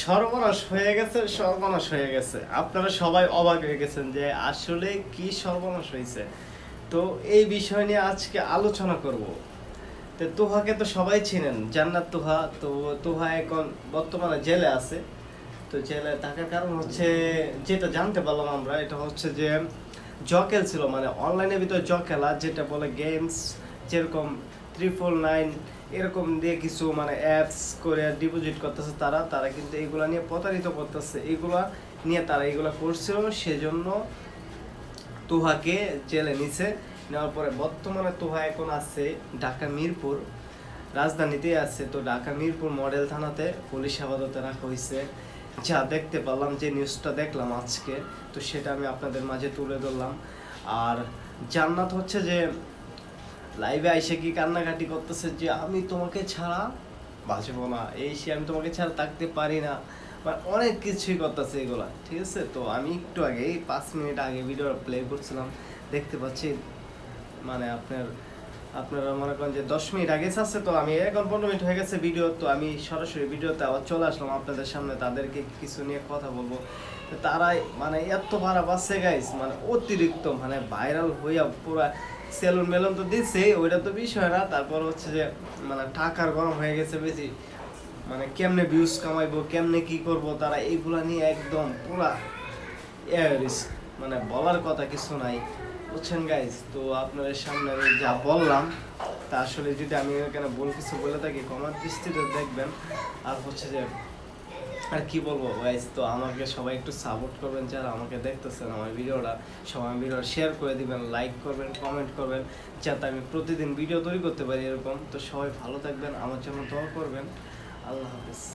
সর্বনাশ হয়ে গেছে, সর্বনাশ হয়ে গেছে। আপনারা সবাই অবাক হয়ে গেছেন যে আসলে কি সর্বনাশ হয়েছে। তো এই বিষয় নিয়ে আজকে আলোচনা করব। তো তোহাকে তো সবাই চিনেন, জান্নাত তোহা। তো তোহা এখন বর্তমানে জেলে আছে। তো জেলে থাকার কারণ হচ্ছে, যেটা জানতে পারলাম আমরা, এটা হচ্ছে যে জ খেলছিল, মানে অনলাইনের ভিতরে জ খেলা, যেটা বলে গেমস, যেরকম 999 এরকম দিয়ে কিছু মানে অ্যাপস করে ডিপোজিট করতেছে তারা তারা কিন্তু এইগুলা নিয়ে প্রতারিত করতেছে। এইগুলা নিয়ে তারা এইগুলা করছিল, সেজন্য তোহাকে জেলে নিছে। নেওয়ার পরে বর্তমানে তোহা এখন আছে ঢাকা মিরপুর রাজধানীতেই আছে। তো ঢাকা মিরপুর মডেল থানাতে পুলিশ হেফাজতে রাখা হয়েছে। যা দেখতে পারলাম, যে নিউজটা দেখলাম আজকে, তো সেটা আমি আপনাদের মাঝে তুলে ধরলাম। আর জান্নাত হচ্ছে যে লাইভে আইসে কি কান্নাকাটি করতেছে যে আমি তোমাকে ছাড়া বাঁচবো না, এই সে আমি তোমাকে ছাড়া থাকতে পারি না, মানে অনেক কিছুই করতেছে এগুলা। ঠিক আছে, তো আমি একটু আগে 5 মিনিট আগে ভিডিও প্লে করছিলাম, দেখতে পাচ্ছি মানে আপনারা মনে করেন যে 10 মিনিট আগে আছে। তো আমি এখন 15 মিনিট হয়ে গেছে ভিডিও, তো আমি সরাসরি ভিডিওতে আবার চলে আসলাম আপনাদের সামনে, তাদেরকে কিছু নিয়ে কথা বলবো। তো তারাই মানে এত ভাড়া পাচ্ছে গাইস, মানে অতিরিক্ত, মানে ভাইরাল হইয়া পুরা সেলুন মেলুন তো দিচ্ছে, ওইটা তো বিষয় না। তারপর হচ্ছে যে মানে টাকার গরম হয়ে গেছে বেশি, মানে কেমনে ভিউজ কামাইবো, কেমনে কি করব, তারা এইগুলা নিয়ে একদম পুরা মানে বলার কথা কিছু নাই, বুঝছেন গাইজ। তো আপনাদের সামনে আমি যা বললাম, তা আসলে যদি আমি এখানে ভুল কিছু বলে থাকি কমার দৃষ্টিতে দেখবেন। আর হচ্ছে যে আর কি বলবো গাইজ, তো আমাকে সবাই একটু সাপোর্ট করবেন, যারা আমাকে দেখতেছেন আমার ভিডিওটা, সবাই ভিডিওটা শেয়ার করে দিবেন, লাইক করবেন, কমেন্ট করবেন, যাতে আমি প্রতিদিন ভিডিও তৈরি করতে পারি এরকম। তো সবাই ভালো থাকবেন, আমার জন্য দোয়া করবেন। আল্লাহ হাফেজ।